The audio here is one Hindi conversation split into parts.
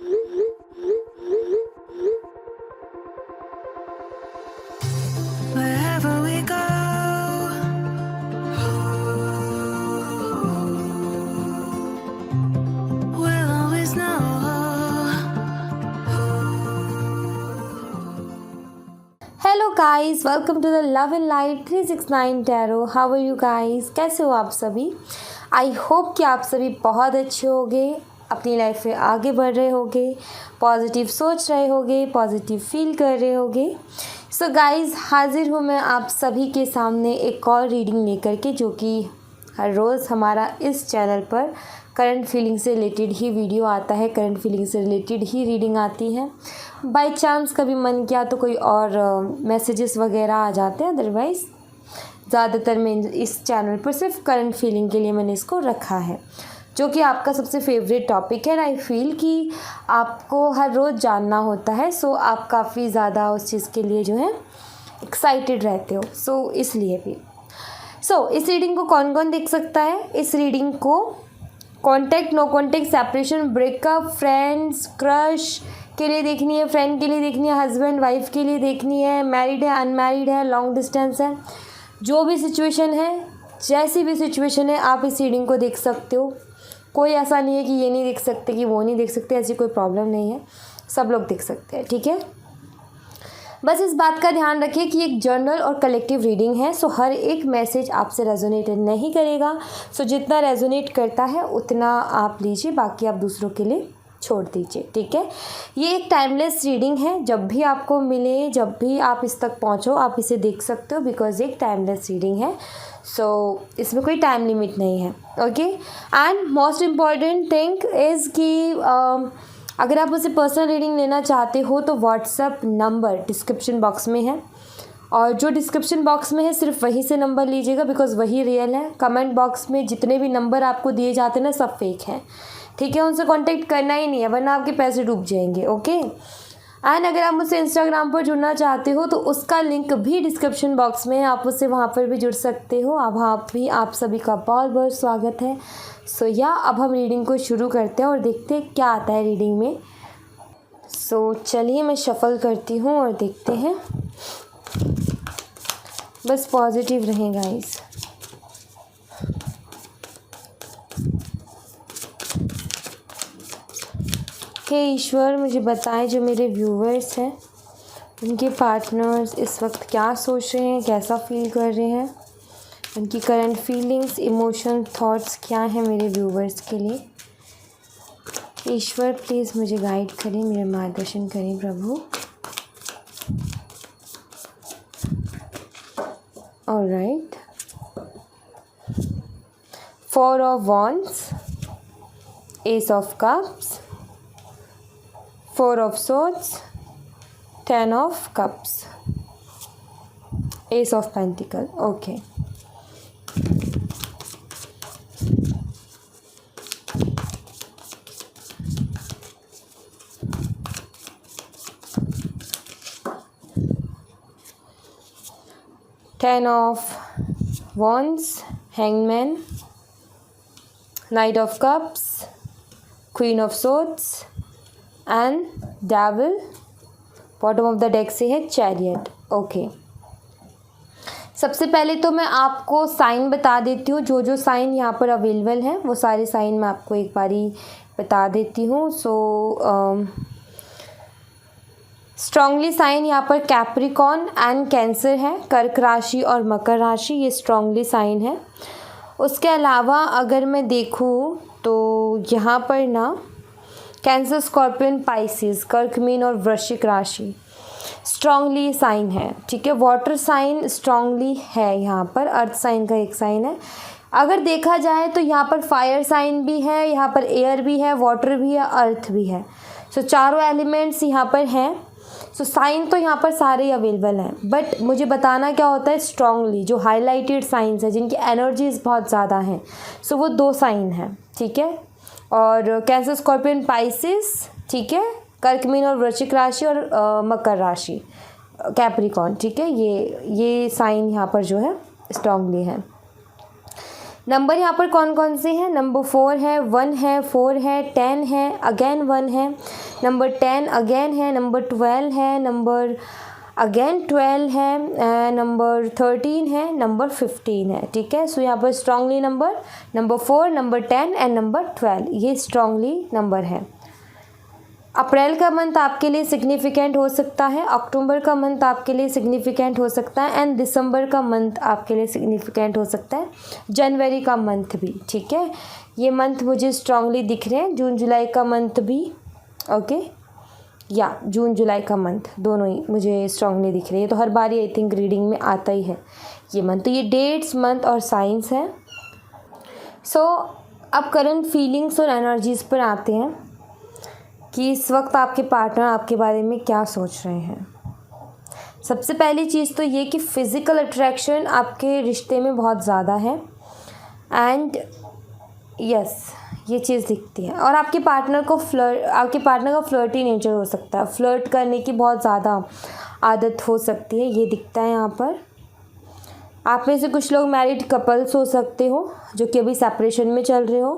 Wherever we go, we'll always know. Hello guys, welcome to the love and light 369 tarot. How are you guys? कैसे हो आप सभी? आई होप कि आप सभी बहुत अच्छे होंगे, अपनी लाइफ में आगे बढ़ रहे होंगे, पॉजिटिव सोच रहे होंगे, पॉजिटिव फील कर रहे होंगे। सो गाइस, हाजिर हूँ मैं आप सभी के सामने एक और रीडिंग लेकर के, जो कि हर रोज़ हमारा इस चैनल पर करंट फीलिंग से रिलेटेड ही वीडियो आता है, करंट फीलिंग से रिलेटेड ही रीडिंग आती है। बाय चांस कभी मन किया तो कोई और मैसेजेस वगैरह आ जाते हैं, अदरवाइज़ ज़्यादातर मैं इस चैनल पर सिर्फ करंट फीलिंग के लिए मैंने इसको रखा है, जो कि आपका सबसे फेवरेट टॉपिक है। आई फील कि आपको हर रोज़ जानना होता है, सो आप काफ़ी ज़्यादा उस चीज़ के लिए जो है एक्साइटेड रहते हो, सो इसलिए भी। इस रीडिंग को कौन कौन देख सकता है? इस रीडिंग को contact, no contact, separation, breakup, friends, crush के लिए देखनी है, फ्रेंड के लिए देखनी है, हस्बैंड वाइफ के लिए देखनी है, मैरिड है, अनमैरिड है, लॉन्ग डिस्टेंस है, जो भी सिचुएशन है, जैसी भी सिचुएशन है, आप इस रीडिंग को देख सकते हो। कोई ऐसा नहीं है कि ये नहीं देख सकते, कि वो नहीं देख सकते, ऐसी कोई प्रॉब्लम नहीं है, सब लोग देख सकते हैं, ठीक है। बस इस बात का ध्यान रखिए कि एक जनरल और कलेक्टिव रीडिंग है, सो हर एक मैसेज आपसे रेजोनेट नहीं करेगा। सो जितना रेजोनेट करता है उतना आप लीजिए, बाकी आप दूसरों के लिए छोड़ दीजिए, ठीक है। ये एक टाइमलेस रीडिंग है, जब भी आपको मिले, जब भी आप इस तक पहुंचो, आप इसे देख सकते हो, बिकॉज एक टाइमलेस रीडिंग है। इसमें कोई टाइम लिमिट नहीं है, okay. And most important thing is कि अगर आप उसे पर्सनल रीडिंग लेना चाहते हो तो व्हाट्सएप नंबर डिस्क्रिप्शन बॉक्स में है, और जो डिस्क्रिप्शन बॉक्स में है सिर्फ वहीं से नंबर लीजिएगा, बिकॉज वही रियल है। कमेंट बॉक्स में जितने भी नंबर आपको दिए जाते हैं ना, सब फेक हैं, ठीक है। उनसे कांटेक्ट करना ही नहीं है, वरना आपके पैसे डूब जाएंगे, ओके। एंड अगर आप मुझसे इंस्टाग्राम पर जुड़ना चाहते हो तो उसका लिंक भी डिस्क्रिप्शन बॉक्स में है, आप उससे वहाँ पर भी जुड़ सकते हो। अब आप सभी का बहुत बहुत स्वागत है। अब हम रीडिंग को शुरू करते हैं और देखते हैं क्या आता है रीडिंग में। चलिए मैं शफल करती हूँ और देखते हैं। बस पॉजिटिव रहें गाइस। हे ईश्वर, मुझे बताएं जो मेरे व्यूवर्स हैं, उनके पार्टनर्स इस वक्त क्या सोच रहे हैं, कैसा फील कर रहे हैं, उनकी करंट फीलिंग्स, इमोशन, थॉट्स क्या हैं मेरे व्यूवर्स के लिए। ईश्वर प्लीज़ मुझे गाइड करें, मेरा मार्गदर्शन करें प्रभु। Alright, 4 of wands, ace of cups, 4 of swords, 10 of cups, ace of pentacle, okay. Ten of Wands, Hangman, Knight of Cups, Queen of Swords and Devil। Bottom of the deck से है Chariot, ओके। सबसे पहले तो मैं आपको साइन बता देती हूँ, जो साइन यहाँ पर अवेलेबल हैं वो सारे साइन मैं आपको एक बारी बता देती हूँ। स्ट्रांगली साइन यहाँ पर कैप्रिकॉन एंड कैंसर है, कर्क राशि और मकर राशि, ये स्ट्रांगली साइन है। उसके अलावा अगर मैं देखूँ तो यहाँ पर ना कैंसर, स्कॉर्पियन, पाइसिस, कर्क, मीन और वृश्चिक राशि स्ट्रांगली साइन है, ठीक है। वाटर साइन स्ट्रांगली है यहाँ पर, अर्थ साइन का एक साइन है। अगर देखा जाए तो यहाँ पर फायर साइन भी है, यहाँ पर एयर भी है, वाटर भी है, अर्थ भी है। चारों एलिमेंट्स यहाँ पर हैं। साइन तो यहाँ पर सारे ही अवेलेबल हैं, बट मुझे बताना क्या होता है, स्ट्रांगली जो हाईलाइटेड साइंस है, जिनकी एनर्जीज बहुत ज़्यादा हैं, वो 2 साइन हैं, ठीक है। और कैंसर, स्कॉर्पियन, पाइसिस, ठीक है, कर्क, मीन और वृश्चिक राशि और मकर राशि, कैप्रिकॉन, ठीक है। ये साइन यहाँ पर जो है स्ट्रांगली है। नंबर यहाँ पर कौन कौन से हैं, नंबर 4 है, 1 है, 4 है, 10 है, अगेन 1 है, नंबर 10 अगेन है, नंबर 12 है, नंबर अगेन 12 है, नंबर 13 है, नंबर 15 है। ठीक है, सो यहाँ पर strongly number 4, number 10 and number 12 ये स्ट्रांगली नंबर है। अप्रैल का मंथ आपके लिए सिग्निफिकेंट हो सकता है, अक्टूबर का मंथ आपके लिए सिग्निफिकेंट हो सकता है एंड दिसंबर का मंथ आपके लिए सिग्निफिकेंट हो सकता है, जनवरी का मंथ भी। ठीक है, ये मंथ मुझे स्ट्रांगली दिख रहे हैं, जून जुलाई का मंथ भी। ओके, या जून जुलाई का मंथ दोनों ही मुझे स्ट्रांगली दिख रही है। तो हर बार आई थिंक रीडिंग में आता ही है ये मंथ। तो ये डेट्स, मंथ और साइंस है। सो अब करंट फीलिंग्स और एनर्जीज़ पर आते हैं कि इस वक्त आपके पार्टनर आपके बारे में क्या सोच रहे हैं। सबसे पहली चीज़ तो ये कि फ़िज़िकल अट्रैक्शन आपके रिश्ते में बहुत ज़्यादा है एंड यस ये चीज़ दिखती है। और आपके पार्टनर का फ्लर्टी नेचर हो सकता है, फ्लर्ट करने की बहुत ज़्यादा आदत हो सकती है, ये दिखता है यहाँ पर। आप में से कुछ लोग मैरिड कपल्स हो सकते हो जो कि अभी सेपरेशन में चल रहे हो,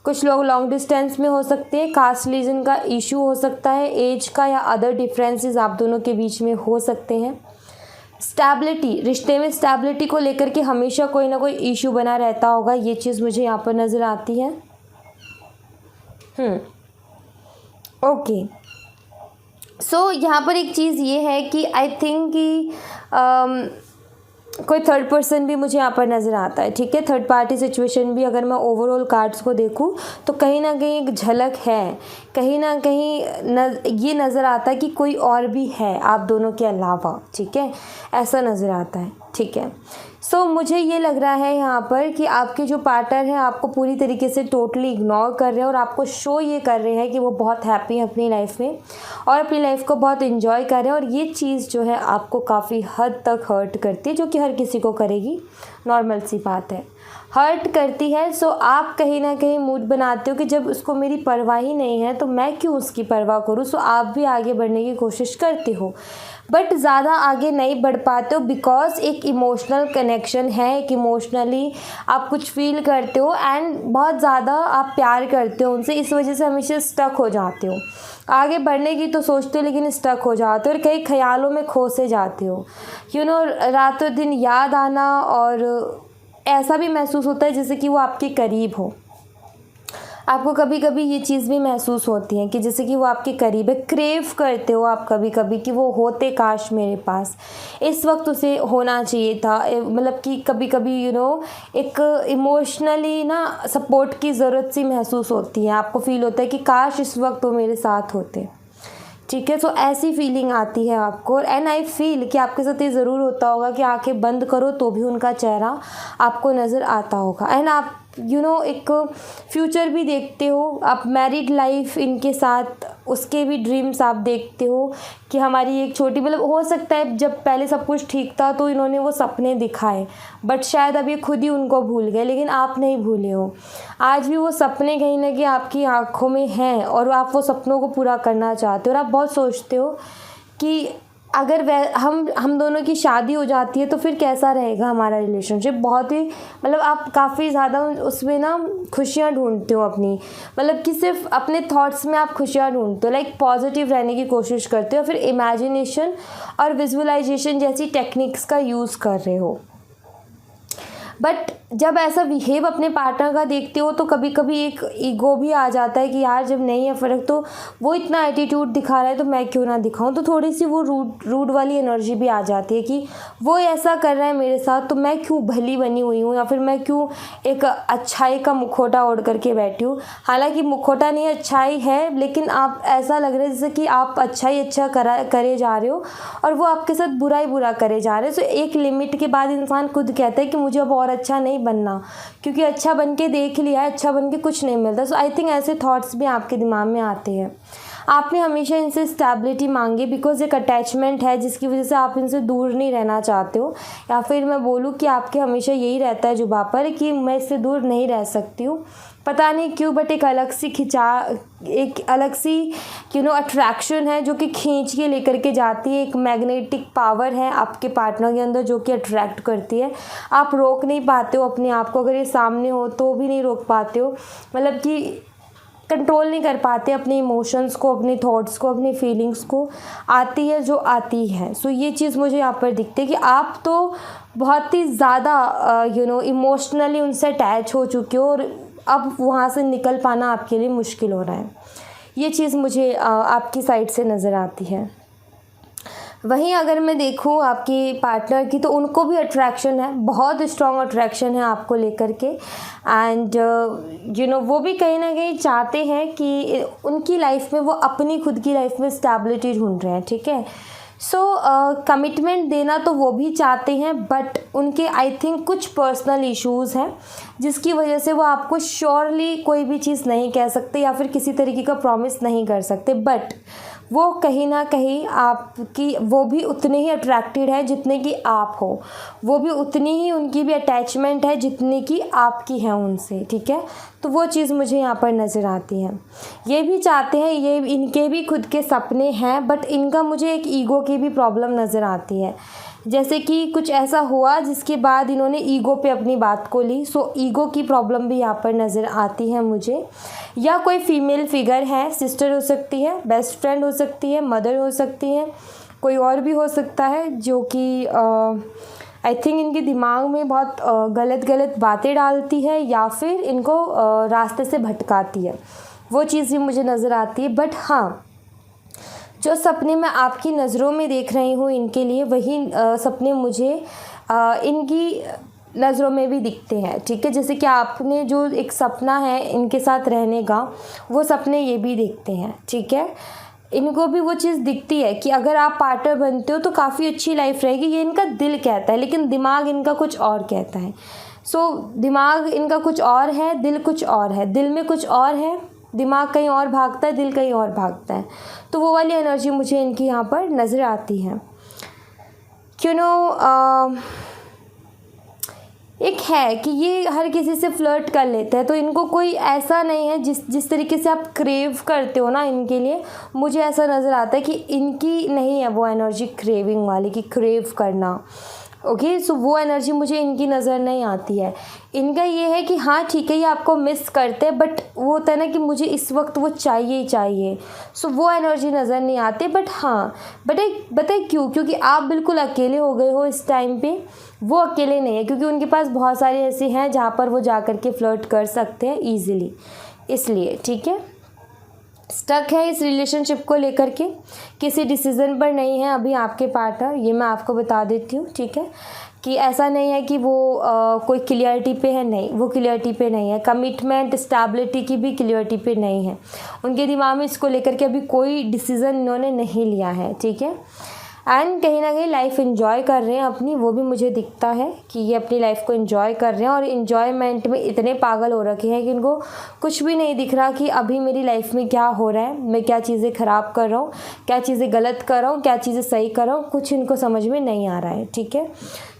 कुछ लोग लॉन्ग डिस्टेंस में हो सकते हैं, कास्ट रिलीजन का इशू हो सकता है, एज का या अदर डिफरेंसेस आप दोनों के बीच में हो सकते हैं। स्टेबिलिटी, रिश्ते में स्टेबिलिटी को लेकर के हमेशा कोई ना कोई इशू बना रहता होगा, ये चीज़ मुझे यहाँ पर नज़र आती है। ओके, सो यहाँ पर एक चीज़ ये है कि आई थिंक कि कोई थर्ड पर्सन भी मुझे यहाँ पर नज़र आता है। ठीक है, थर्ड पार्टी सिचुएशन भी अगर मैं ओवरऑल कार्ड्स को देखूँ तो कहीं ना कहीं एक झलक है, कहीं ना कहीं ये नज़र आता है कि कोई और भी है आप दोनों के अलावा। ठीक है, ऐसा नज़र आता है। ठीक है, सो मुझे ये लग रहा है यहाँ पर कि आपके जो पार्टनर हैं आपको पूरी तरीके से टोटली इग्नोर कर रहे हैं और आपको शो ये कर रहे हैं कि वो बहुत हैप्पी हैं अपनी लाइफ में और अपनी लाइफ को बहुत एंजॉय कर रहे हैं। और ये चीज़ जो है आपको काफ़ी हद तक हर्ट करती है, जो कि हर किसी को करेगी, नॉर्मल सी बात है, हर्ट करती है। सो आप कहीं ना कहीं मूड बनाते हो कि जब उसको मेरी परवाह ही नहीं है तो मैं क्यों उसकी परवाह करूँ। सो आप भी आगे बढ़ने की कोशिश करते हो बट ज़्यादा आगे नहीं बढ़ पाते हो बिकॉज एक इमोशनल कनेक्शन है, एक इमोशनली आप कुछ फील करते हो एंड बहुत ज़्यादा आप प्यार करते हो उनसे, इस वजह से हमेशा स्टक हो जाते हो। आगे बढ़ने की तो सोचते हो लेकिन स्टक हो जाते हो और कई ख्यालों में खो से जाते हो। रातों दिन याद आना और ऐसा भी महसूस होता है जैसे कि वो आपके करीब हो। आपको कभी कभी ये चीज़ भी महसूस होती है कि जैसे कि वो आपके करीब है, क्रेव करते हो आप कभी कभी कि वो होते काश मेरे पास, इस वक्त उसे होना चाहिए था। मतलब कि कभी कभी एक इमोशनली ना सपोर्ट की ज़रूरत सी महसूस होती है, आपको फील होता है कि काश इस वक्त वो मेरे साथ होते। ठीक है, सो ऐसी फीलिंग आती है आपको एंड आई फील कि आपके साथ ये ज़रूर होता होगा कि आंखें बंद करो तो भी उनका चेहरा आपको नज़र आता होगा एंड आप एक फ्यूचर भी देखते हो, आप मैरिड लाइफ इनके साथ उसके भी ड्रीम्स आप देखते हो कि हमारी एक छोटी, मतलब हो सकता है जब पहले सब कुछ ठीक था तो इन्होंने वो सपने दिखाए बट शायद अब ये खुद ही उनको भूल गए, लेकिन आप नहीं भूले हो। आज भी वो सपने कहीं ना कहीं आपकी आँखों में हैं और आप वो सपनों को पूरा करना चाहते हो और आप बहुत सोचते हो कि अगर हम दोनों की शादी हो जाती है तो फिर कैसा रहेगा हमारा रिलेशनशिप। बहुत ही मतलब आप काफ़ी ज़्यादा उसमें ना खुशियाँ ढूंढते हो अपनी, मतलब कि सिर्फ अपने थॉट्स में आप खुशियाँ ढूंढते हो, लाइक पॉजिटिव रहने की कोशिश करते हो, फिर इमेजिनेशन और विजुअलाइजेशन जैसी टेक्निक्स का यूज़ कर रहे हो। बट जब ऐसा बिहेव अपने पार्टनर का देखते हो तो कभी कभी एक ईगो भी आ जाता है कि यार जब नहीं है फ़र्क तो वो इतना एटीट्यूड दिखा रहा है तो मैं क्यों ना दिखाऊं, तो थोड़ी सी वो रूड वाली एनर्जी भी आ जाती है कि वो ऐसा कर रहा है मेरे साथ तो मैं क्यों भली बनी हुई हूँ या फिर मैं क्यों एक अच्छाई का मुखौटा ओढ़ करके बैठी हूँ। हालांकि मुखौटा नहीं अच्छाई है, लेकिन आप ऐसा लग रहा है जैसे कि आप अच्छा करे जा रहे हो और वो आपके साथ बुरा ही बुरा करे जा रहे हैं। सो एक लिमिट के बाद इंसान खुद कहता है कि मुझे अब और अच्छा नहीं बनना, क्योंकि अच्छा बन के देख लिया है, अच्छा बन के कुछ नहीं मिलता। सो आई थिंक ऐसे थॉट्स भी आपके दिमाग में आते हैं। आपने हमेशा इनसे स्टेबिलिटी मांगी बिकॉज एक अटैचमेंट है जिसकी वजह से आप इनसे दूर नहीं रहना चाहते हो, या फिर मैं बोलूँ कि आपके हमेशा यही रहता है जुबान पर कि मैं इससे दूर नहीं रह सकती हूँ, पता नहीं क्यों बट एक अलग सी अट्रैक्शन है जो कि खींच के लेकर के जाती है। एक मैग्नेटिक पावर है आपके पार्टनर के अंदर जो कि अट्रैक्ट करती है। आप रोक नहीं पाते हो अपने आप को, अगर ये सामने हो तो भी नहीं रोक पाते हो, मतलब कि कंट्रोल नहीं कर पाते अपने इमोशंस को, अपने थॉट्स को, अपनी फीलिंग्स को। आती है जो आती है। सो ये चीज़ मुझे यहाँ पर दिखती है कि आप तो बहुत ही ज़्यादा इमोशनली उनसे अटैच हो चुके हो और अब वहाँ से निकल पाना आपके लिए मुश्किल हो रहा है। ये चीज़ मुझे आपकी साइड से नज़र आती है। वहीं अगर मैं देखूँ आपकी पार्टनर की, तो उनको भी अट्रैक्शन है, बहुत स्ट्रॉन्ग अट्रैक्शन है आपको लेकर के। एंड वो भी कहीं ना कहीं चाहते हैं कि उनकी लाइफ में वो अपनी खुद की लाइफ में स्टेबिलिटी ढूंढ रहे हैं, ठीक है। सो कमिटमेंट देना तो वो भी चाहते हैं, बट उनके आई थिंक कुछ पर्सनल इश्यूज़ हैं जिसकी वजह से वो आपको श्योरली कोई भी चीज़ नहीं कह सकते या फिर किसी तरीके का प्रॉमिस नहीं कर सकते। बट वो कहीं ना कहीं आपकी, वो भी उतने ही अट्रैक्टेड है जितने कि आप हो, वो भी उतनी ही उनकी भी अटैचमेंट है जितनी कि आपकी है उनसे, ठीक है। तो वो चीज़ मुझे यहाँ पर नज़र आती है। ये भी चाहते हैं, ये इनके भी खुद के सपने हैं, बट इनका मुझे एक ईगो की भी प्रॉब्लम नज़र आती है। जैसे कि कुछ ऐसा हुआ जिसके बाद इन्होंने ईगो पे अपनी बात को ली। सो ईगो की प्रॉब्लम भी यहाँ पर नज़र आती है मुझे। या कोई फीमेल फिगर है, सिस्टर हो सकती है, बेस्ट फ्रेंड हो सकती है, मदर हो सकती है, कोई और भी हो सकता है जो कि आई थिंक इनके दिमाग में बहुत गलत बातें डालती है या फिर इनको रास्ते से भटकाती है। वो चीज़ भी मुझे नज़र आती है। बट हाँ, जो सपने मैं आपकी नज़रों में देख रही हूँ इनके लिए, वही सपने मुझे इनकी नज़रों में भी दिखते हैं, ठीक है। जैसे कि आपने जो एक सपना है इनके साथ रहने का, वो सपने ये भी देखते हैं, ठीक है। इनको भी वो चीज़ दिखती है कि अगर आप पार्टनर बनते हो तो काफ़ी अच्छी लाइफ रहेगी, ये इनका दिल कहता है, लेकिन दिमाग इनका कुछ और कहता है। सो दिमाग इनका कुछ और है, दिल कुछ और है, दिल में कुछ और है, दिमाग कहीं और भागता है, दिल कहीं और भागता है। तो वो वाली एनर्जी मुझे इनकी यहाँ पर नज़र आती है। एक है कि ये हर किसी से फ्लर्ट कर लेते हैं, तो इनको कोई ऐसा नहीं है जिस तरीके से आप क्रेव करते हो ना इनके लिए, मुझे ऐसा नज़र आता है कि इनकी नहीं है वो एनर्जी क्रेविंग वाली, कि क्रेव करना। ओके, सो वो एनर्जी मुझे इनकी नज़र नहीं आती है। इनका ये है कि हाँ ठीक है, ये आपको मिस करते हैं, बट वो होता है ना कि मुझे इस वक्त वो चाहिए ही चाहिए। सो वो एनर्जी नज़र नहीं आती। बट हाँ, बताए क्यों? क्योंकि आप बिल्कुल अकेले हो गए हो इस टाइम पे। वो अकेले नहीं है, क्योंकि उनके पास बहुत सारे ऐसे हैं जहाँ पर वो जा कर के फ्लर्ट कर सकते हैं ईज़िली, इसलिए, ठीक है। स्टक है इस रिलेशनशिप को लेकर के, किसी डिसीज़न पर नहीं है अभी आपके पार्टनर, ये मैं आपको बता देती हूँ, ठीक है। कि ऐसा नहीं है कि वो कोई क्लियरिटी पे है, नहीं, वो क्लियरिटी पे नहीं है। कमिटमेंट, स्टेबिलिटी की भी क्लियरिटी पे नहीं है। उनके दिमाग में इसको लेकर के अभी कोई डिसीज़न इन्होंने नहीं लिया है, ठीक है। एंड कहीं ना कहीं लाइफ एंजॉय कर रहे हैं अपनी, वो भी मुझे दिखता है कि ये अपनी लाइफ को एंजॉय कर रहे हैं और एंजॉयमेंट में इतने पागल हो रखे हैं कि इनको कुछ भी नहीं दिख रहा कि अभी मेरी लाइफ में क्या हो रहा है, मैं क्या चीज़ें ख़राब कर रहा हूँ, क्या चीज़ें गलत कर रहा हूँ, क्या चीज़ें सही कर रहा हूँ, कुछ इनको समझ में नहीं आ रहा है, ठीक है।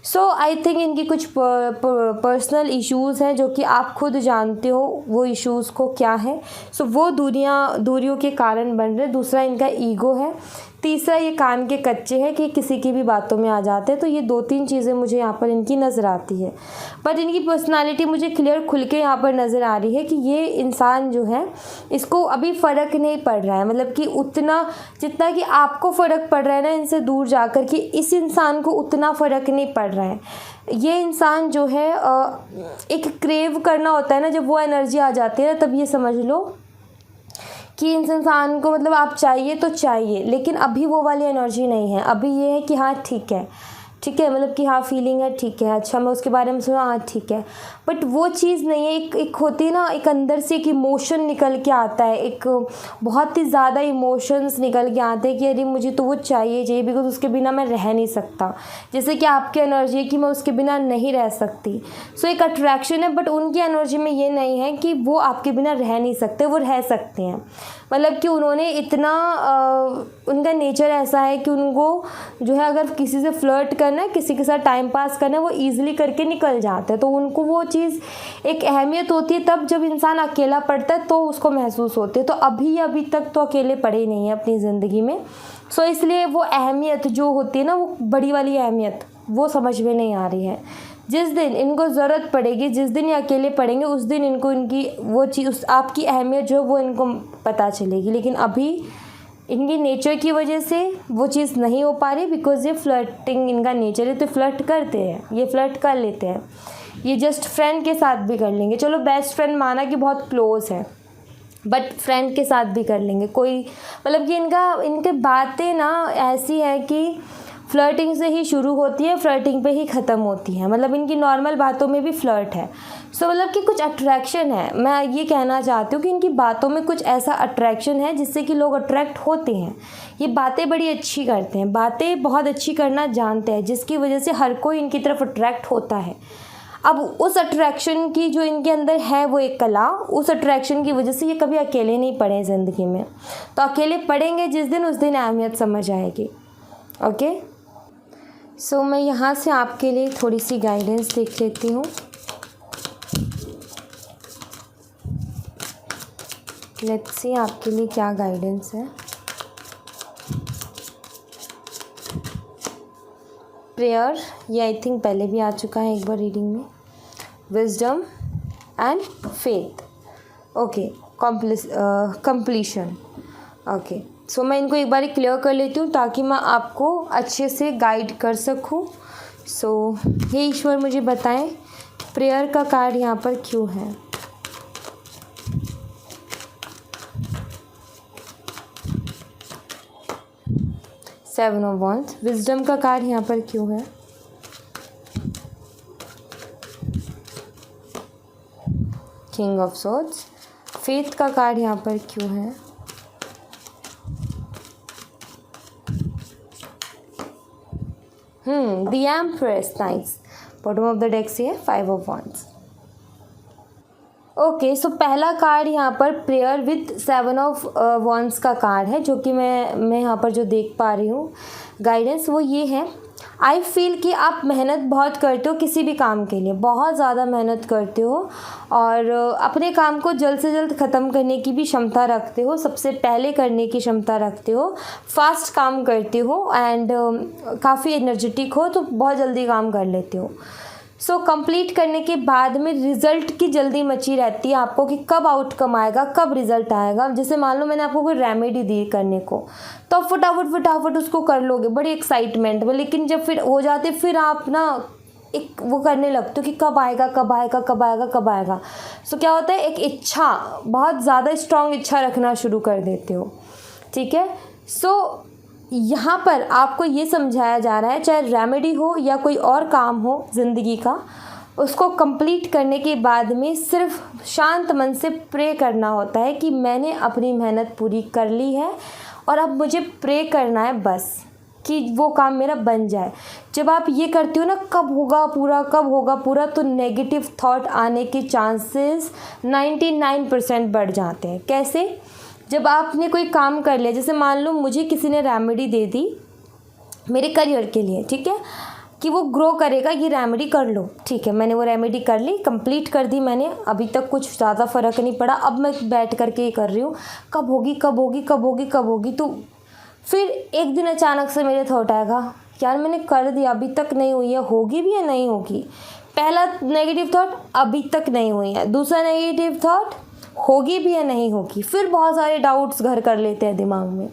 सो आई थिंक इनकी कुछ पर्सनल इश्यूज़ हैं जो कि आप खुद जानते हो वो इश्यूज़ को क्या है। सो वो दूरियों के कारण बन रहे। दूसरा इनका ईगो है। तीसरा ये कान के कच्चे हैं कि किसी की भी बातों में आ जाते हैं। तो ये 2-3 चीज़ें मुझे यहाँ पर इनकी नज़र आती है। बट इनकी पर्सनालिटी मुझे क्लियर खुल के यहाँ पर नज़र आ रही है कि ये इंसान जो है इसको अभी फ़र्क नहीं पड़ रहा है, मतलब कि उतना जितना कि आपको फ़र्क पड़ रहा है ना इनसे दूर जाकर के, इस इंसान को उतना फ़र्क नहीं पड़ रहा है। ये इंसान जो है एक क्रेव करना होता है ना, जब वो एनर्जी आ जाती है ना, तब ये समझ लो कि इस इंसान को मतलब आप चाहिए तो चाहिए, लेकिन अभी वो वाली एनर्जी नहीं है। अभी ये है कि हाँ ठीक है, मतलब कि हाँ फीलिंग है, ठीक है, अच्छा मैं उसके बारे में सुना, हाँ ठीक है, बट वो चीज़ नहीं है। एक होती है ना, एक अंदर से एक इमोशन निकल के आता है, एक बहुत ही ज़्यादा इमोशंस निकल के आते हैं कि अरे मुझे तो वो चाहिए, बिकॉज उसके बिना मैं रह नहीं सकता। जैसे कि आपकी एनर्जी है कि मैं उसके बिना नहीं रह सकती। सो एक अट्रैक्शन है, बट उनकी एनर्जी में ये नहीं है कि वो आपके बिना रह नहीं सकते, वो रह सकते हैं। मतलब कि उन्होंने इतना उनका नेचर ऐसा है कि उनको जो है अगर किसी से फ्लर्ट करना है, किसी के साथ टाइम पास करना है, वो ईजिली करके निकल जाते हैं। तो उनको वो चीज़ एक अहमियत होती है तब जब इंसान अकेला पड़ता है तो उसको महसूस होती है। तो अभी तक तो अकेले पड़े नहीं हैं अपनी ज़िंदगी में। सो इसलिए वो अहमियत जो होती है ना, वो बड़ी वाली अहमियत वो समझ में नहीं आ रही है। जिस दिन इनको ज़रूरत पड़ेगी, जिस दिन ये अकेले पड़ेंगे, उस दिन इनको इनकी वो चीज़, आपकी अहमियत जो है वो इनको पता चलेगी। लेकिन अभी इनकी नेचर की वजह से वो चीज़ नहीं हो पा रही, बिकॉज़ ये फ्लर्टिंग इनका नेचर है। तो फ्लर्ट करते हैं, ये फ्लर्ट कर लेते हैं। ये जस्ट फ्रेंड के साथ भी कर लेंगे, चलो बेस्ट फ्रेंड माना कि बहुत क्लोज़ है, बट फ्रेंड के साथ भी कर लेंगे। कोई मतलब कि इनके बातें ना ऐसी है कि फ्लर्टिंग से ही शुरू होती है, फ्लर्टिंग पे ही ख़त्म होती है। मतलब इनकी नॉर्मल बातों में भी फ्लर्ट है। सो मतलब कि कुछ अट्रैक्शन है। मैं ये कहना चाहती हूँ कि इनकी बातों में कुछ ऐसा अट्रैक्शन है जिससे कि लोग अट्रैक्ट होते हैं। ये बातें बड़ी अच्छी करते हैं, बातें बहुत अच्छी करना जानते हैं, जिसकी वजह से हर कोई इनकी तरफ अट्रैक्ट होता है। अब उस अट्रैक्शन की जो इनके अंदर है वो एक कला, उस अट्रैक्शन की वजह से ये कभी अकेले नहीं पड़े ज़िंदगी में। तो अकेले पड़ेंगे जिस दिन, उस दिन अहमियत समझ आएगी। ओके, सो मैं यहाँ से आपके लिए थोड़ी सी गाइडेंस देख लेती हूँ। लेट्स सी आपके लिए क्या गाइडेंस है। प्रेयर, ये आई थिंक पहले भी आ चुका है एक बार रीडिंग में। Wisdom and faith. Okay, completion. Okay, so मैं इनको एक बार क्लियर कर लेती हूँ ताकि मैं आपको अच्छे से गाइड कर सकूँ। सो हे ईश्वर, मुझे बताएं प्रेयर का कार्ड यहाँ पर क्यों है। Seven of wands. विजडम का कार्ड यहाँ पर क्यों है। King of swords. फेथ का कार्ड यहाँ पर क्यों है। The empress. Nice. Bottom of the deck से है फाइव ऑफ वॉन्ड्स। ओके, सो पहला कार्ड यहाँ पर prayer with seven of wands का कार्ड है, जो कि मैं यहाँ पर जो देख पा रही हूँ गाइडेंस वो ये है। आई फील कि आप मेहनत बहुत करते हो किसी भी काम के लिए, बहुत ज़्यादा मेहनत करते हो और अपने काम को जल्द से जल्द ख़त्म करने की भी क्षमता रखते हो, सबसे पहले करने की क्षमता रखते हो, फास्ट काम करते हो एंड काफ़ी एनर्जेटिक हो, तो बहुत जल्दी काम कर लेते हो। सो कंप्लीट करने के बाद में रिज़ल्ट की जल्दी मची रहती है आपको कि कब आउटकम आएगा, कब रिज़ल्ट आएगा। जैसे मान लो मैंने आपको कोई रेमेडी दी करने को, तो आप फटाफट उसको कर लोगे बड़ी एक्साइटमेंट में, लेकिन जब फिर हो जाते फिर आप ना एक वो करने लगते हो कि कब आएगा कब आएगा कब आएगा कब आएगा। सो क्या होता है, एक इच्छा, बहुत ज़्यादा स्ट्रॉन्ग इच्छा रखना शुरू कर देते हो। ठीक है, सो यहाँ पर आपको ये समझाया जा रहा है, चाहे रेमेडी हो या कोई और काम हो ज़िंदगी का, उसको कंप्लीट करने के बाद में सिर्फ शांत मन से प्रे करना होता है कि मैंने अपनी मेहनत पूरी कर ली है और अब मुझे प्रे करना है बस कि वो काम मेरा बन जाए। जब आप ये करते हो ना, कब होगा पूरा कब होगा पूरा, तो नेगेटिव थॉट आने के चांसेस 99% बढ़ जाते हैं। कैसे? जब आपने कोई काम कर लिया, जैसे मान लो मुझे किसी ने रेमेडी दे दी मेरे करियर के लिए, ठीक है, कि वो ग्रो करेगा, ये रेमेडी कर लो। ठीक है, मैंने वो रेमेडी कर ली, कंप्लीट कर दी मैंने, अभी तक कुछ ज़्यादा फ़र्क नहीं पड़ा। अब मैं बैठ करके ये कर रही हूँ, कब होगी कब होगी कब होगी कब होगी। तो फिर एक दिन अचानक से मेरे थॉट आएगा, यार मैंने कर दिया, अभी तक नहीं हुई है, होगी भी या नहीं होगी। पहला नेगेटिव थॉट, अभी तक नहीं हुई है। दूसरा नेगेटिव थॉट, होगी भी या नहीं होगी। फिर बहुत सारे डाउट्स घर कर लेते हैं दिमाग में।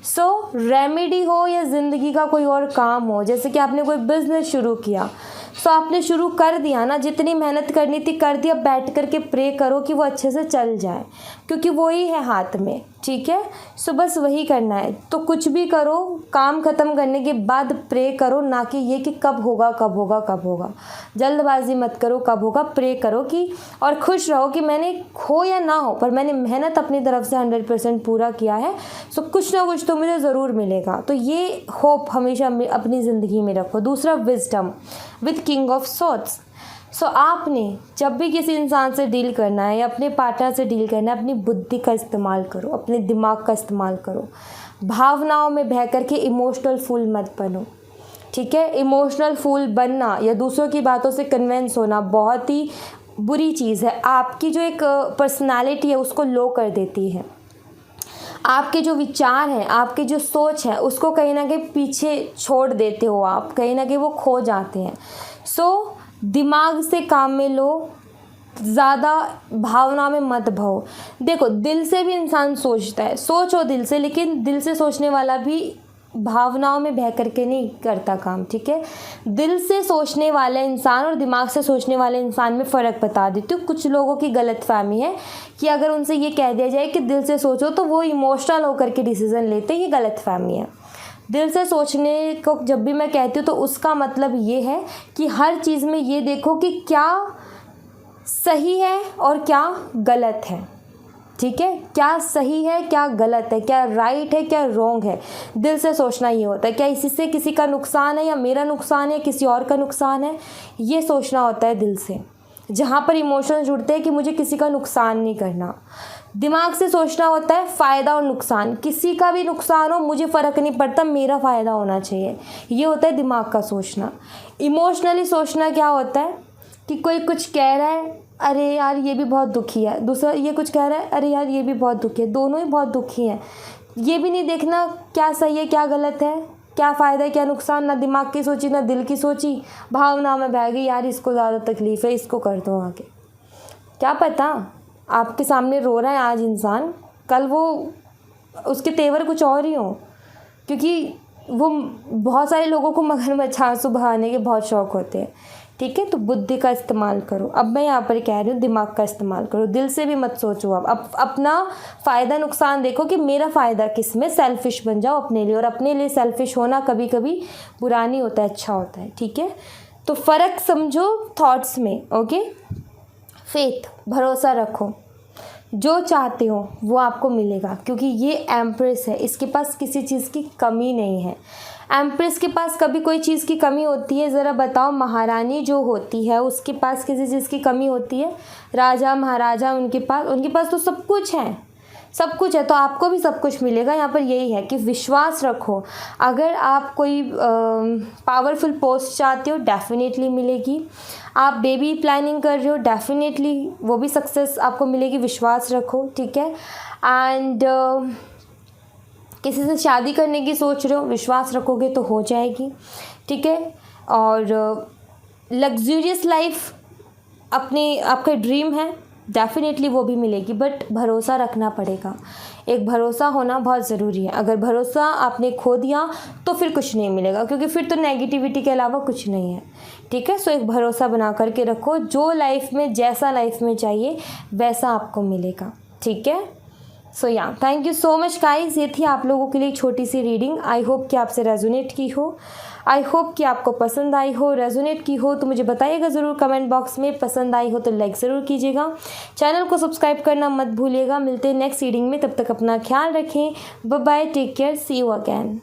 सो रेमेडी हो या ज़िंदगी का कोई और काम हो, जैसे कि आपने कोई बिज़नेस शुरू किया, सो आपने शुरू कर दिया ना, जितनी मेहनत करनी थी कर दिया, बैठ कर के प्रे करो कि वो अच्छे से चल जाए, क्योंकि वो ही है हाथ में। ठीक है, सो बस वही करना है। तो कुछ भी करो, काम ख़त्म करने के बाद प्रे करो, ना कि ये कि कब होगा कब होगा कब होगा। जल्दबाजी मत करो, कब होगा प्रे करो कि, और खुश रहो कि मैंने हो या ना हो पर मैंने मेहनत अपनी तरफ से 100% पूरा किया है, सो कुछ ना कुछ तो मुझे ज़रूर मिलेगा। तो ये होप हमेशा अपनी ज़िंदगी में रखो। दूसरा, wisdom with king of swords. So आपने जब भी किसी इंसान से डील करना है या अपने पार्टनर से डील करना है, अपनी बुद्धि का इस्तेमाल करो, अपने दिमाग का इस्तेमाल करो। भावनाओं में बह कर के इमोशनल फूल मत बनो। ठीक है। इमोशनल फूल बनना या दूसरों की बातों से कन्विंस होना बहुत ही बुरी चीज़ है। आपकी जो एक पर्सनालिटी है उसको लो कर देती है। आपके जो विचार हैं, आपकी जो सोच है, उसको कहीं ना कहीं पीछे छोड़ देते हो आप, कहीं ना कहीं वो खो जाते हैं। सो दिमाग से काम में लो, ज़्यादा भावना में मत भहो। देखो, दिल से भी इंसान सोचता है, सोचो दिल से, लेकिन दिल से सोचने वाला भी भावनाओं में बह करके नहीं करता काम, ठीक है। दिल से सोचने वाले इंसान और दिमाग से सोचने वाले इंसान में फ़र्क बता देती हूँ। कुछ लोगों की गलतफहमी है कि अगर उनसे ये कह दिया जाए कि दिल से सोचो तो वो इमोशनल होकर के डिसीज़न लेते हैं, ये गलतफहमी है। दिल से सोचने को जब भी मैं कहती हूँ तो उसका मतलब ये है कि हर चीज़ में ये देखो कि क्या सही है और क्या गलत है, ठीक है। क्या सही है, क्या गलत है, क्या राइट है, क्या रॉन्ग है। दिल से सोचना ये होता है, क्या इससे किसी का नुकसान है या मेरा नुकसान है, किसी और का नुकसान है, ये सोचना होता है दिल से। जहाँ पर इमोशन जुड़ते हैं कि मुझे किसी का नुकसान नहीं करना। दिमाग से सोचना होता है फ़ायदा और नुकसान, किसी का भी नुकसान हो मुझे फ़र्क नहीं पड़ता, मेरा फ़ायदा होना चाहिए, ये होता है दिमाग का सोचना। इमोशनली सोचना क्या होता है कि कोई कुछ कह रहा है, अरे यार ये भी बहुत दुखी है, दूसरा ये कुछ कह रहा है, अरे यार ये भी बहुत दुखी है, दोनों ही बहुत दुखी हैं। ये भी नहीं देखना क्या सही है क्या गलत है, क्या फ़ायदा है क्या नुकसान, ना दिमाग की सोची ना दिल की सोची, भावना में बह गई, यार इसको ज़्यादा तकलीफ़ है, इसको कर दो आगे। क्या पता आपके सामने रो रहा है आज इंसान, कल वो उसके तेवर कुछ और ही हो, क्योंकि वो बहुत सारे लोगों को मगरमच्छ आंसू बहाने के बहुत शौक़ होते हैं, ठीक है। तो बुद्धि का इस्तेमाल करो। अब मैं यहाँ पर कह रही हूँ दिमाग का इस्तेमाल करो, दिल से भी मत सोचो। अब अपना फ़ायदा नुकसान देखो कि मेरा फ़ायदा किस में, सेल्फिश बन जाओ अपने लिए। और अपने लिए सेल्फिश होना कभी कभी बुरा नहीं होता है, अच्छा होता है, ठीक है। तो फ़र्क समझो थॉट्स में, ओके। फेथ, भरोसा रखो, जो चाहते हो वो आपको मिलेगा, क्योंकि ये एम्प्रेस है, इसके पास किसी चीज़ की कमी नहीं है। एम्प्रेस के पास कभी कोई चीज़ की कमी होती है? ज़रा बताओ। महारानी जो होती है उसके पास किसी चीज़ की कमी होती है? राजा महाराजा उनके पास तो सब कुछ है, सब कुछ है, तो आपको भी सब कुछ मिलेगा। यहाँ पर यही है कि विश्वास रखो। अगर आप कोई पावरफुल पोस्ट चाहते हो, डेफिनेटली मिलेगी। आप बेबी प्लानिंग कर रहे हो, डेफिनेटली वो भी सक्सेस आपको मिलेगी। विश्वास रखो, ठीक है। एंड किसी से शादी करने की सोच रहे हो, विश्वास रखोगे तो हो जाएगी, ठीक है। और लग्जूरियस लाइफ आपका ड्रीम है, डेफिनेटली वो भी मिलेगी, बट भरोसा रखना पड़ेगा। एक भरोसा होना बहुत ज़रूरी है। अगर भरोसा आपने खो दिया तो फिर कुछ नहीं मिलेगा, क्योंकि फिर तो नेगेटिविटी के अलावा कुछ नहीं है, ठीक है। सो एक भरोसा बना करके रखो, जो लाइफ में जैसा लाइफ में चाहिए वैसा आपको मिलेगा, ठीक है। सो या thank you so much guys. ये थी आप लोगों के लिए एक छोटी सी रीडिंग। आई होप कि आपसे रेजोनेट की हो, आई होप कि आपको पसंद आई हो। रेजोनेट की हो तो मुझे बताइएगा ज़रूर कमेंट बॉक्स में। पसंद आई हो तो लाइक ज़रूर कीजिएगा, चैनल को सब्सक्राइब करना मत भूलिएगा। मिलते हैं नेक्स्ट रीडिंग में, तब तक अपना ख्याल रखें। Bye bye, take care, see you again.